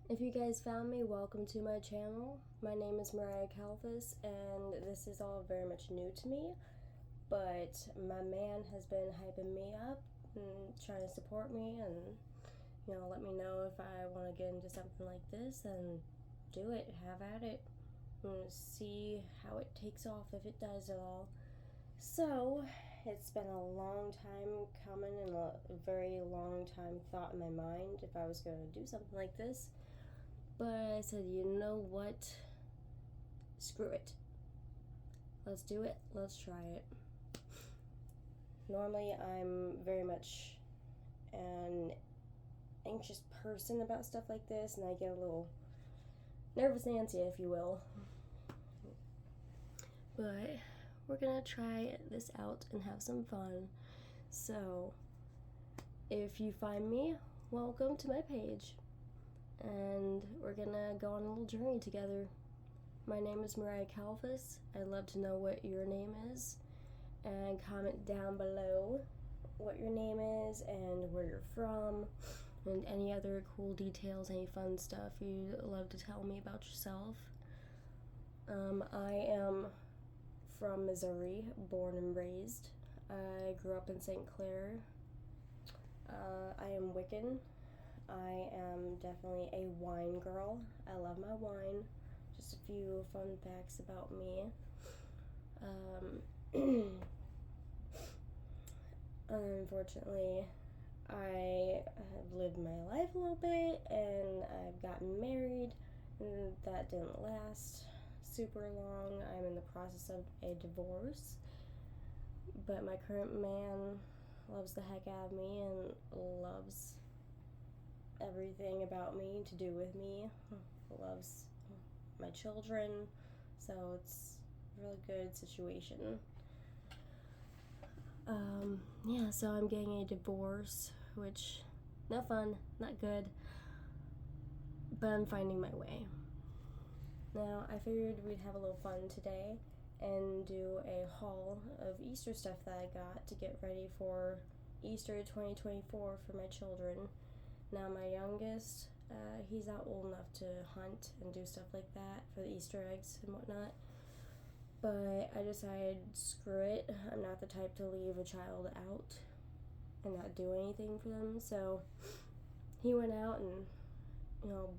If you guys found me, welcome to my channel. My name is Mariah Kalfas, and this is all very much new to me, but my man has been hyping me up and trying to support me and, let me know if I want to get into something like this, and do it, have at it, and see how it takes off, if it does at all. So, it's been a long time coming and a very long time thought in my mind if I was going to do something like this. But I said, you know what? Screw it. Let's do it. Let's try it. Normally, I'm very much an anxious person about stuff like this, and I get a little nervous Nancy, if you will. But we're gonna try this out and have some fun. So, if you find me, welcome to my page. And we're gonna go on a little journey together. My name is Mariah Kalfas. I'd love to know what your name is, and comment down below what your name is and where you're from, and any other cool details, any fun stuff you'd love to tell me about yourself. I am from Missouri, born and raised. I grew up in St. Clair. I am Wiccan. I am definitely a wine girl. I love my wine. Just a few fun facts about me. Unfortunately, I have lived my life a little bit, and I've gotten married, and that didn't last super long. I'm in the process of a divorce, but my current man loves the heck out of me and loves everything about me to do with me, loves my children, so it's a really good situation. So I'm getting a divorce, which, no fun, not good, but I'm finding my way. Now, I figured we'd have a little fun today and do a haul of Easter stuff that I got to get ready for Easter 2024 for my children. Now, my youngest, he's not old enough to hunt and do stuff like that for the Easter eggs and whatnot. But I decided, screw it. I'm not the type to leave a child out and not do anything for them. So he went out and,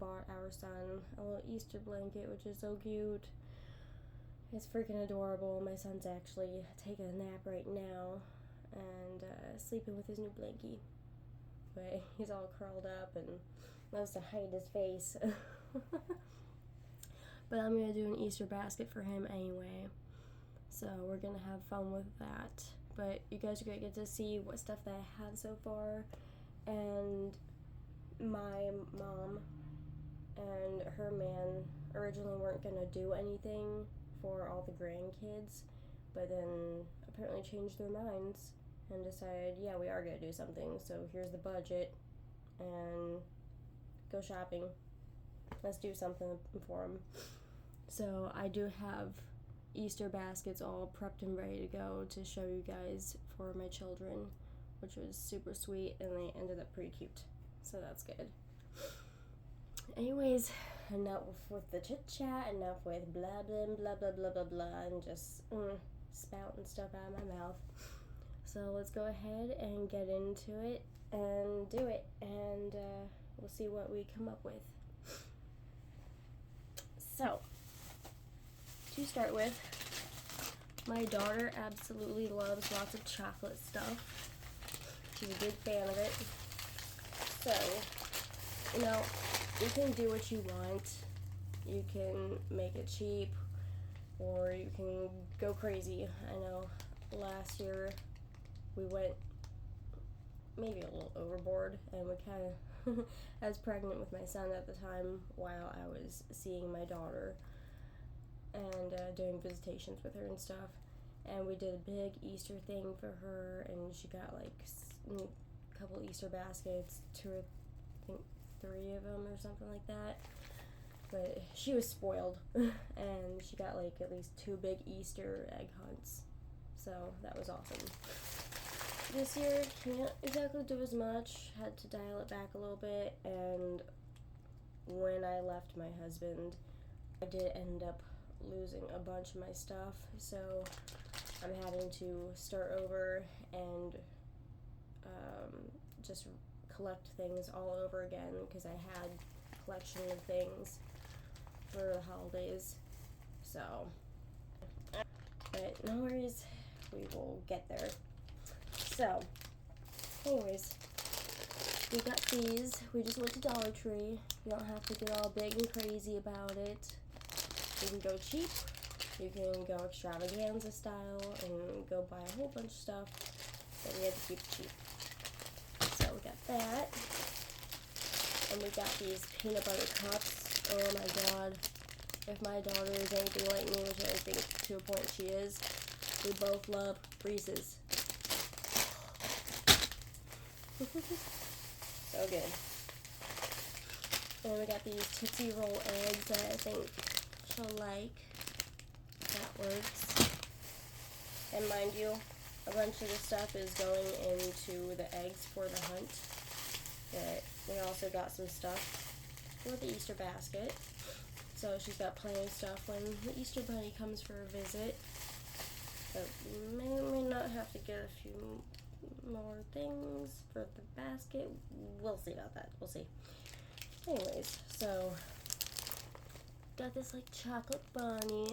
bought our son a little Easter blanket, which is so cute. It's freaking adorable. My son's actually taking a nap right now and sleeping with his new blankie. But he's all curled up and loves to hide his face. But I'm going to do an Easter basket for him anyway. So we're going to have fun with that. But you guys are going to get to see what stuff that I have so far. And my mom and her man originally weren't going to do anything for all the grandkids, but then apparently changed their minds and decided, yeah, we are going to do something, so here's the budget, and go shopping. Let's do something for them. So I do have Easter baskets all prepped and ready to go to show you guys for my children, which was super sweet, and they ended up pretty cute, so that's good. Anyways, enough with the chit chat, enough with blah blah blah blah blah blah blah, and just spouting stuff out of my mouth. So let's go ahead and get into it and do it, and we'll see what we come up with. So, to start with, my daughter absolutely loves lots of chocolate stuff. She's a big fan of it. So, you can do what you want. You can make it cheap, or you can go crazy. I know last year we went maybe a little overboard, and we kind of I was pregnant with my son at the time while I was seeing my daughter and doing visitations with her and stuff, and we did a big Easter thing for her, and she got like a couple Easter baskets, I think 3 of them or something like that. But she was spoiled and she got like at least 2 big Easter egg hunts, so that was awesome. This year can't exactly do as much, had to dial it back a little bit, and when I left my husband, I did end up losing a bunch of my stuff, so I'm having to start over and just collect things all over again because I had a collection of things for the holidays. So, but no worries, we will get there. So, anyways, we got these. We just went to Dollar Tree. You don't have to get all big and crazy about it. You can go cheap. You can go extravaganza style and go buy a whole bunch of stuff. But we had to keep it cheap. So we got that. And we got these peanut butter cups. Oh my god. If my daughter is anything like me, which I think to a point she is, we both love Reese's. So good. And we got these Tootsie Roll eggs that I think she'll like. That works. And mind you, a bunch of the stuff is going into the eggs for the hunt. But we also got some stuff for the Easter basket. So she's got plenty of stuff when the Easter Bunny comes for a visit. But we may or may not have to get a few more things for the basket. We'll see about that. We'll see. Anyways, so got this like chocolate bunny.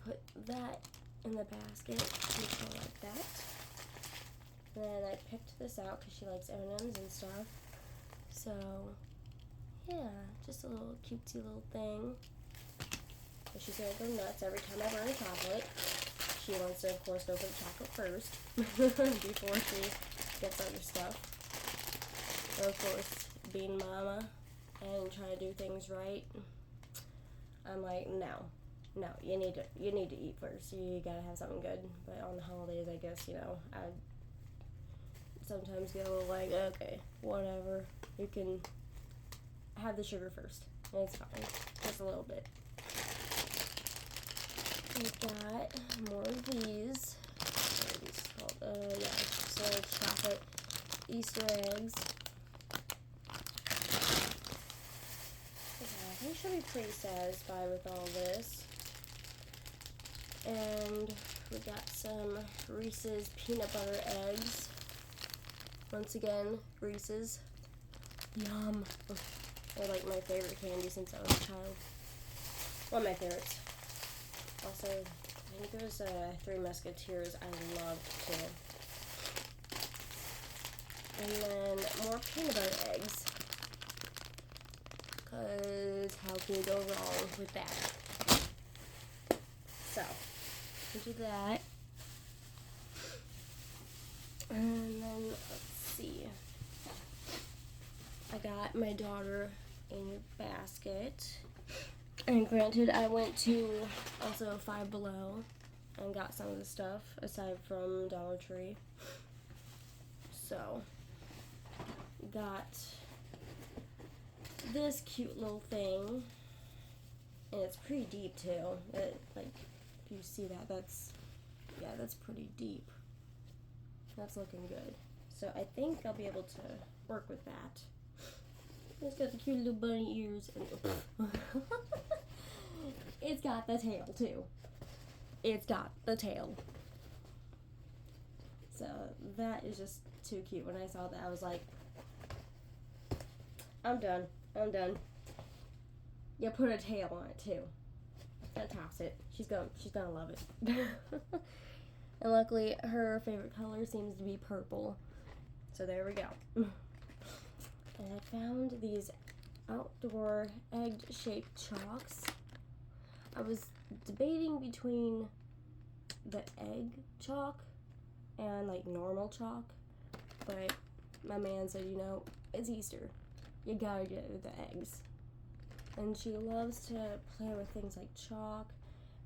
Put that in the basket. She'll like that. Then I picked this out because she likes M&Ms and stuff. So yeah, just a little cutesy little thing. And she's gonna go nuts every time I burn a chocolate. She wants to, of course, go for the chocolate first before she gets other stuff. Or, of course, being mama and trying to do things right, I'm like, no, you need to eat first. You gotta have something good. But on the holidays, I guess, I sometimes get a little like, okay, whatever. You can have the sugar first, and it's fine, just a little bit. We got more of these. What are these called? So chocolate Easter eggs. Okay, I think she'll be pretty satisfied with all this. And we got some Reese's peanut butter eggs. Once again, Reese's. Yum. They're like my favorite candy since I was a child. One of my favorites. Also, I think it was Three Musketeers I loved too. And then more peanut butter eggs. Because how can you go wrong with that? So, into that. And then, let's see. I got my daughter a basket. And granted, I went to also Five Below and got some of the stuff aside from Dollar Tree. So, got this cute little thing, and it's pretty deep too. If you see that, that's pretty deep. That's looking good. So I think I'll be able to work with that. It's got the cute little bunny ears, and it's got the tail too. It's got the tail. So that is just too cute. When I saw that, I was like, I'm done. Yeah, put a tail on it too. That tops it. She's gonna love it. And luckily, her favorite color seems to be purple. So there we go. And I found these outdoor egg-shaped chalks. I was debating between the egg chalk and like normal chalk, but my man said, it's Easter. You gotta get it with the eggs. And she loves to play with things like chalk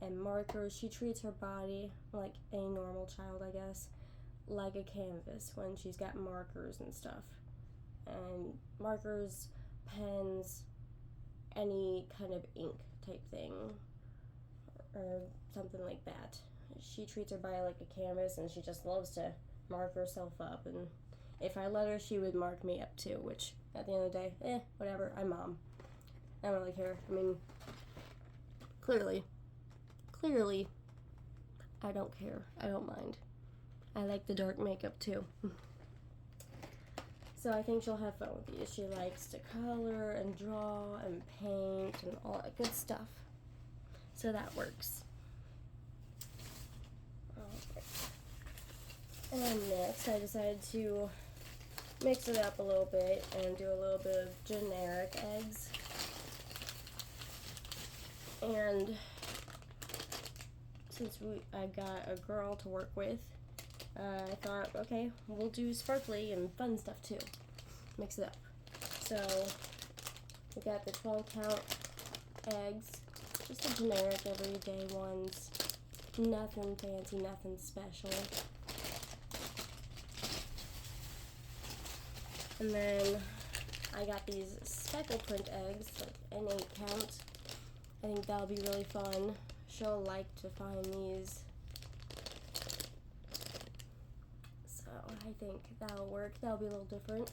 and markers. She treats her body like a normal child, I guess, like a canvas when she's got markers and stuff. And markers, pens, any kind of ink type thing or something like that. She treats her body like a canvas, and she just loves to mark herself up, and If I let her, she would mark me up too, which at the end of the day, whatever, I'm mom. I don't really care. I mean, clearly, I don't care. I don't mind. I like the dark makeup too. So I think she'll have fun with these. She likes to color and draw and paint and all that good stuff. So that works. Okay. And then next I decided to mix it up a little bit and do a little bit of generic eggs. And since I got a girl to work with, I thought, okay, we'll do sparkly and fun stuff too. Mix it up. So we got the 12 count eggs, just the generic everyday ones. Nothing fancy, nothing special. And then I got these speckle print eggs, like an 8 count. I think that'll be really fun. She'll like to find these. So I think that'll work. That'll be a little different.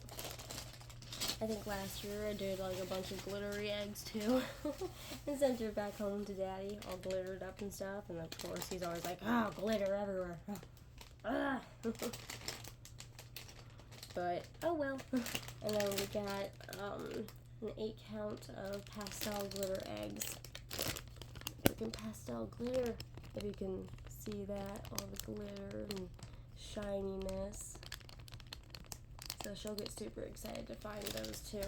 I think last year I did like a bunch of glittery eggs too. And sent her back home to Daddy, all glittered up and stuff. And of course he's always like, oh, glitter everywhere. Ah. But, oh well. And then we got an 8 count of pastel glitter eggs. Freaking pastel glitter, if you can see that, all the glitter and shininess. So she'll get super excited to find those too.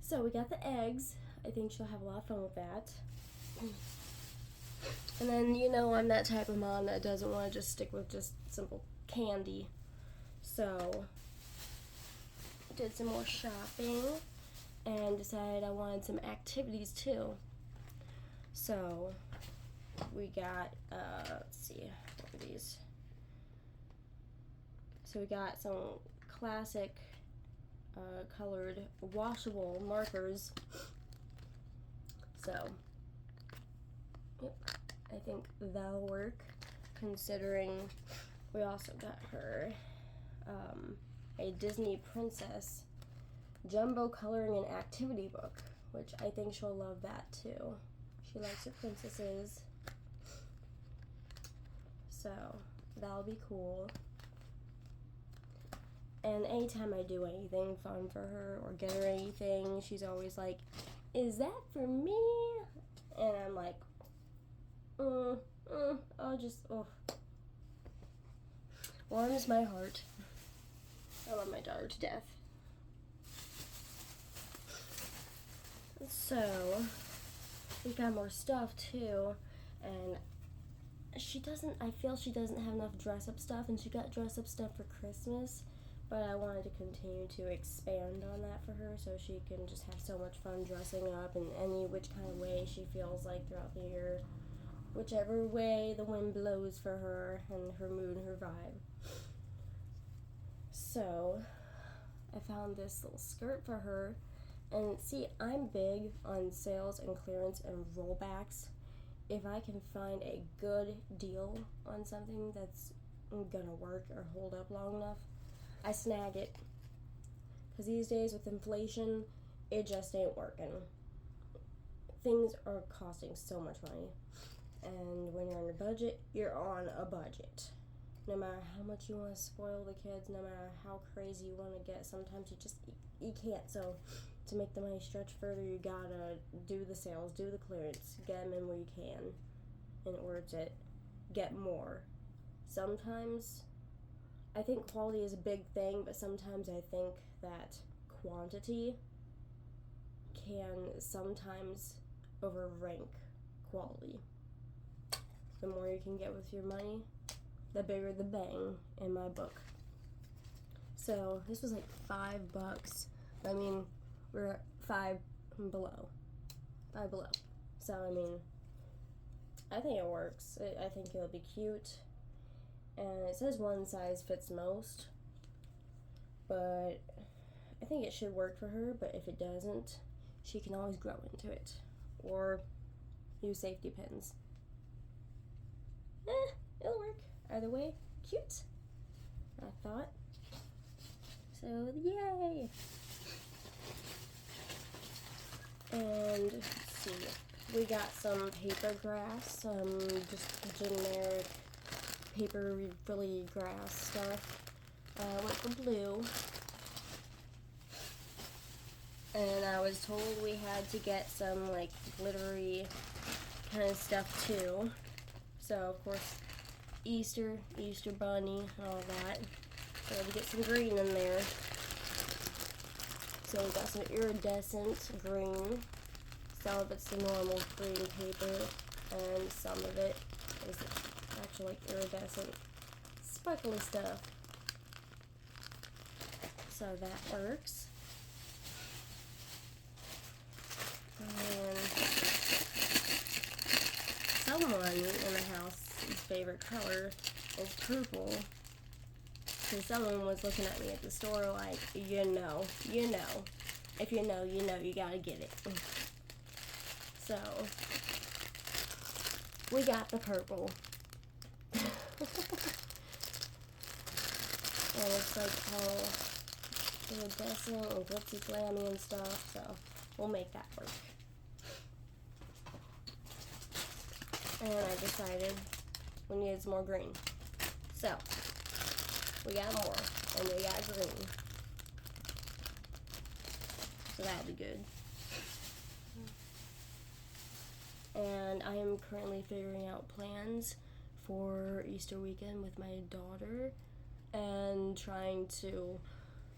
So we got the eggs. I think she'll have a lot of fun with that. And then, you know, I'm that type of mom that doesn't want to just stick with just simple candy. So did some more shopping and decided I wanted some activities too. So we got, let's see, what are these? So we got some classic colored washable markers. So, yep, I think that'll work, considering we also got her a Disney Princess jumbo coloring and activity book, which I think she'll love that too. She likes her princesses. So that'll be cool. And anytime I do anything fun for her or get her anything, she's always like, is that for me? And I'm like, I'll just, warms my heart. I love my daughter to death. So, we got more stuff too, and I feel she doesn't have enough dress-up stuff, and she got dress-up stuff for Christmas, but I wanted to continue to expand on that for her so she can just have so much fun dressing up in any which kind of way she feels like throughout the year, whichever way the wind blows for her and her mood and her vibe. So I found this little skirt for her, and see, I'm big on sales and clearance and rollbacks. If I can find a good deal on something that's gonna work or hold up long enough, I snag it. Because these days with inflation, it just ain't working. Things are costing so much money. And when you're on your budget, you're on a budget. No matter how much you want to spoil the kids, no matter how crazy you want to get, sometimes you can't. So to make the money stretch further, you gotta do the sales, do the clearance, get them in where you can in order to get more. Sometimes I think quality is a big thing, but sometimes I think that quantity can sometimes overrank quality. The more you can get with your money, the bigger the bang in my book. So this was like $5. I mean, we're at five below. So I mean, I think it works. I think it'll be cute. And it says one size fits most, but I think it should work for her. But if it doesn't, she can always grow into it or use safety pins. It'll work. Either way, cute, I thought. So, yay! And, let's see, we got some paper grass, some just generic paper really grass stuff. Went for blue. And I was told we had to get some, like, glittery kind of stuff, too. So, of course, Easter bunny, and all that. So, I had to get some green in there. So, we got some iridescent green. Some of it's the normal green paper, and some of it is actually, like, iridescent sparkly stuff. So, that works. And someone in the house's favorite color is purple. So someone was looking at me at the store like, you know. If you know, you gotta get it. So, we got the purple. And it's like all iridescent and glitzy glammy and stuff, so we'll make that work. And I decided we needed some more green. So, we got more, and we got green. So that'll be good. And I am currently figuring out plans for Easter weekend with my daughter and trying to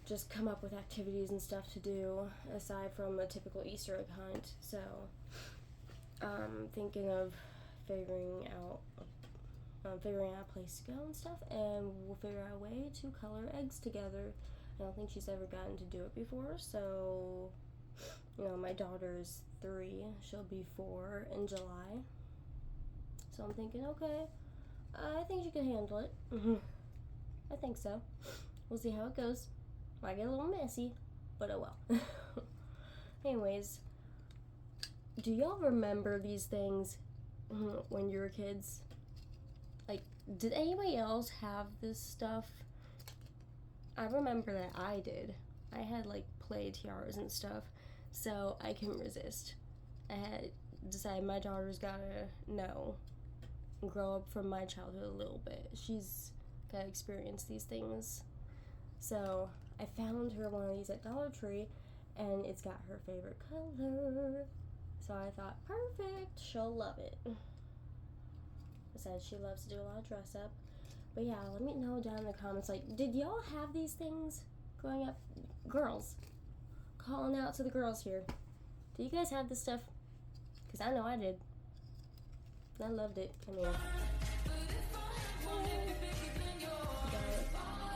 just come up with activities and stuff to do aside from a typical Easter egg hunt. So, thinking of figuring out a place to go and stuff, and we'll figure out a way to color eggs together. I don't think she's ever gotten to do it before, so, my daughter's 3, she'll be 4 in July. So I'm thinking, okay, I think she can handle it. I think so. We'll see how it goes. Might get a little messy, but oh well. Anyways, do y'all remember these things when you were kids? Like, did anybody else have this stuff? I remember that I did. I had, like, play tiaras and stuff, so I couldn't resist. I had decided my daughter's gotta know and grow up from my childhood a little bit. She's gotta experience these things. So I found her one of these at Dollar Tree, and it's got her favorite color. So I thought, perfect, she'll love it. Besides, she loves to do a lot of dress up. But yeah, let me know down in the comments, like, did y'all have these things growing up? Girls. Calling out to the girls here. Do you guys have this stuff? Because I know I did. I loved it. I mean,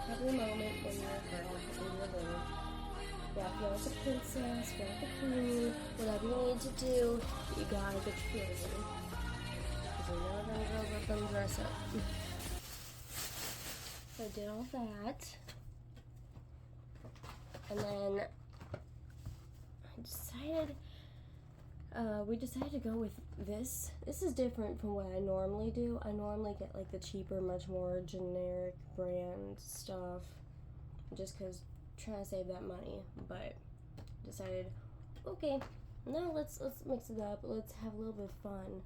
have your moment when you're a girl, when you're a girl. Yeah, feel like a princess, feel like a queen, whatever you need to do, you gotta get your feelings in. Because you're never gonna grow up and dress up. So I did all that. And then we decided to go with this. This is different from what I normally do. I normally get like the cheaper, much more generic brand stuff, just because trying to save that money. But decided, okay, no, let's mix it up. Let's have a little bit of fun.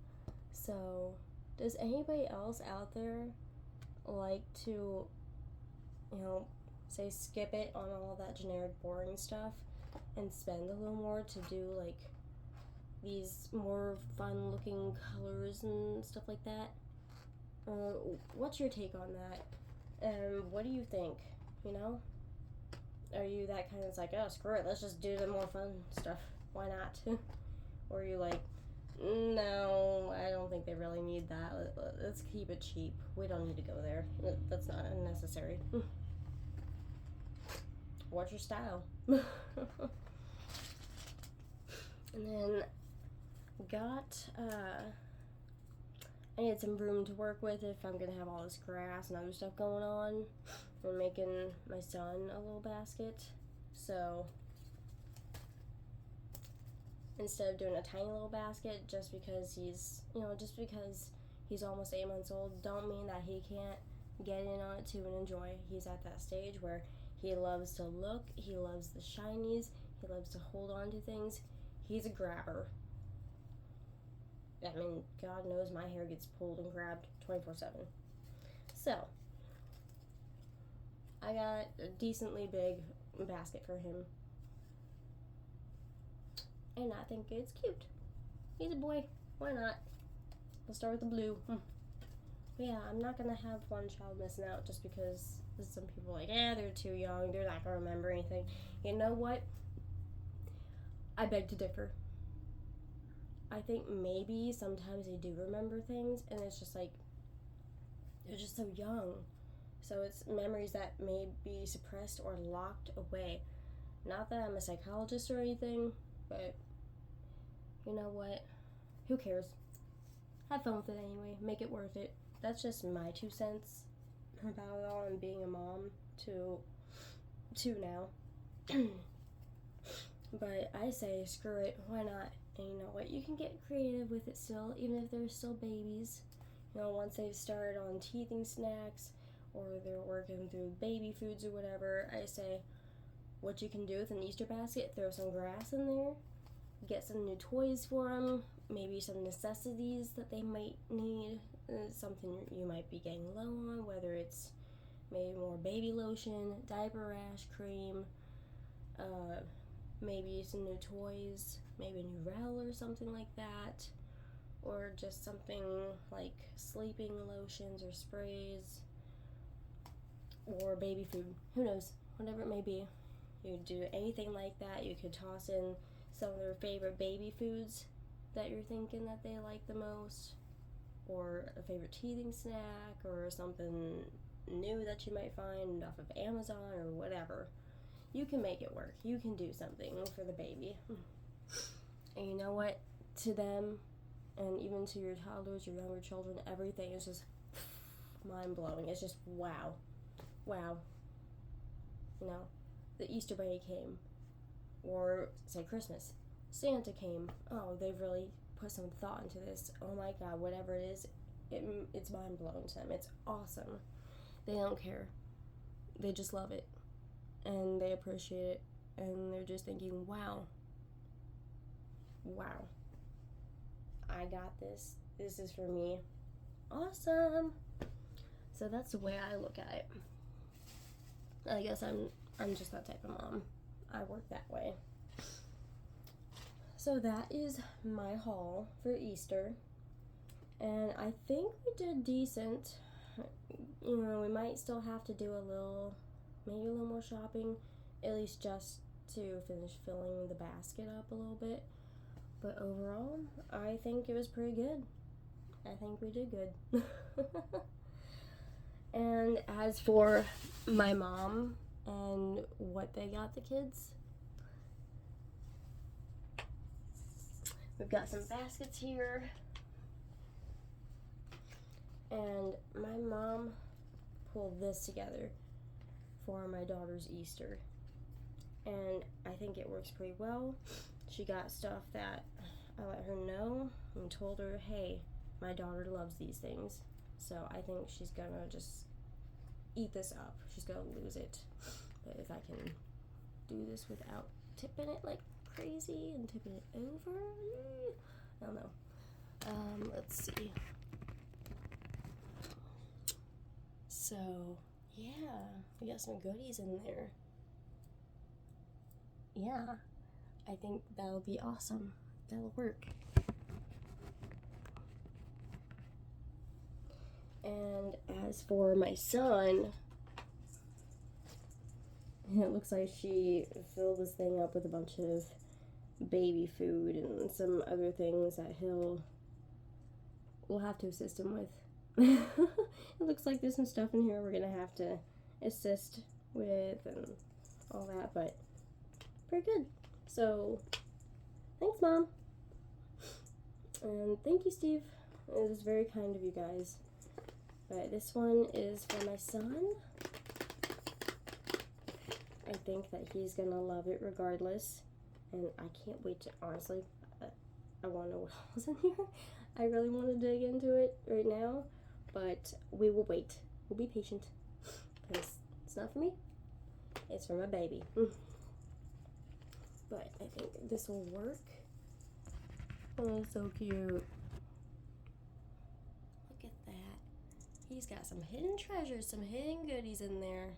So, does anybody else out there like to, say skip it on all that generic boring stuff and spend a little more to do like these more fun looking colors and stuff like that? What's your take on that? And what do you think? Are you that kind that's like, oh, screw it, let's just do the more fun stuff, why not? Or are you like, no, I don't think they really need that, let's keep it cheap, we don't need to go there, that's not unnecessary. What's your style? And then I need some room to work with if I'm gonna have all this grass and other stuff going on. I'm making my son a little basket, so instead of doing a tiny little basket, just because he's almost 8 months old, don't mean that he can't get in on it too and enjoy. He's at that stage where He loves to look. He loves the shinies. He loves to hold on to things. He's a grabber. I mean, God knows my hair gets pulled and grabbed 24/7. So, I got a decently big basket for him. And I think it's cute. He's a boy. Why not? We'll start with the blue. Yeah, I'm not gonna have one child missing out just because some people are like, they're too young, they're not gonna remember anything. You know what? I beg to differ. I think maybe sometimes they do remember things, and it's just like, they're just so young. So it's memories that may be suppressed or locked away. Not that I'm a psychologist or anything, but you know what? Who cares? Have fun with it anyway. Make it worth it. That's just my 2 cents about it all and being a mom to 2 now. But I say, screw it. Why not? And you know what? You can get creative with it still, even if they're still babies. You know, once they've started on teething snacks or they're working through baby foods or whatever, I say, what you can do with an Easter basket, throw some grass in there, get some new toys for them, maybe some necessities that they might need, something you might be getting low on, whether it's maybe more baby lotion, diaper rash cream, maybe some new toys, maybe a new rattle or something like that, or just something like sleeping lotions or sprays, or baby food, who knows, whatever it may be. You could do anything like that. You could toss in some of their favorite baby foods that you're thinking that they like the most, or a favorite teething snack, or something new that you might find off of Amazon or whatever. You can make it work. You can do something for the baby. And you know what? To them, and even to your toddlers, your younger children, everything is just mind-blowing. It's just wow. Wow. You know, the Easter Bunny came. Or, say, Christmas. Santa came. Oh, they've really put some thought into this. Oh my God, whatever it is, it's mind-blowing to them. It's awesome. They don't care. They just love it. And they appreciate it. And they're just thinking, wow. Wow. I got this. This is for me. Awesome. So that's the way I look at it. I guess I'm just that type of mom. I work that way. So that is my haul for Easter. And I think we did decent. You know, we might still have to do maybe a little more shopping, at least just to finish filling the basket up a little bit. But overall, I think it was pretty good. I think we did good. And as for my mom and what they got the kids, we've got some baskets here. And my mom pulled this together for my daughter's Easter. And I think it works pretty well. She got stuff that I let her know and told her, hey, my daughter loves these things. So I think she's gonna just eat this up. She's gonna lose it. But if I can do this without tipping it like crazy and tipping it over, I don't know. Let's see. So, yeah, we got some goodies in there. Yeah, I think that'll be awesome. That'll work. And as for my son, it looks like she filled this thing up with a bunch of baby food and some other things that we'll have to assist him with. It looks like there's some stuff in here we're gonna have to assist with and all that, but pretty good. So, thanks, Mom. And thank you, Steve. It was very kind of you guys. But this one is for my son. I think that he's gonna love it regardless. And I can't wait to, honestly, I wanna know what else in here. I really want to dig into it right now, but we will wait. We'll be patient, because it's not for me. It's for my baby. But I think this will work. Oh, so cute. Look at that. He's got some hidden treasures, some hidden goodies in there.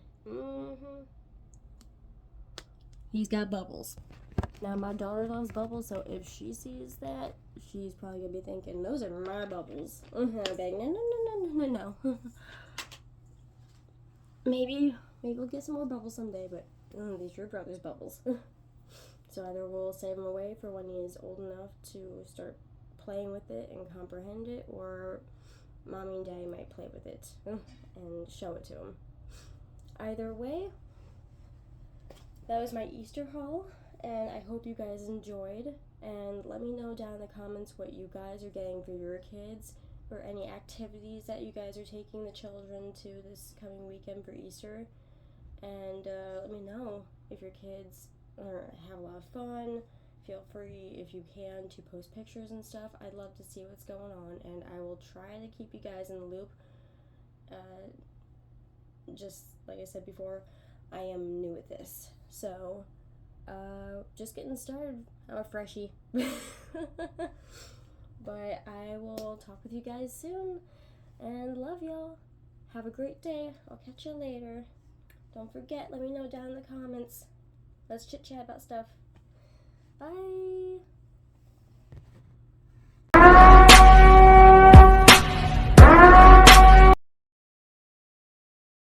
He's got bubbles. Now, my daughter loves bubbles, so if she sees that, she's probably going to be thinking, those are my bubbles. I'm like, no. Maybe we'll get some more bubbles someday, but these are your brother's bubbles. So either we'll save him away for when he is old enough to start playing with it and comprehend it, or Mommy and Daddy might play with it and show it to him. Either way, that was my Easter haul, and I hope you guys enjoyed. And let me know down in the comments what you guys are getting for your kids, or any activities that you guys are taking the children to this coming weekend for Easter. And let me know if your kids have a lot of fun. Feel free, if you can, to post pictures and stuff. I'd love to see what's going on, and I will try to keep you guys in the loop. Just like I said before, I am new at this, so just getting started. I'm a freshie. But I will talk with you guys soon, and love y'all. Have a great day. I'll catch you later. Don't forget, let me know down in the comments. Let's chit chat about stuff. Bye.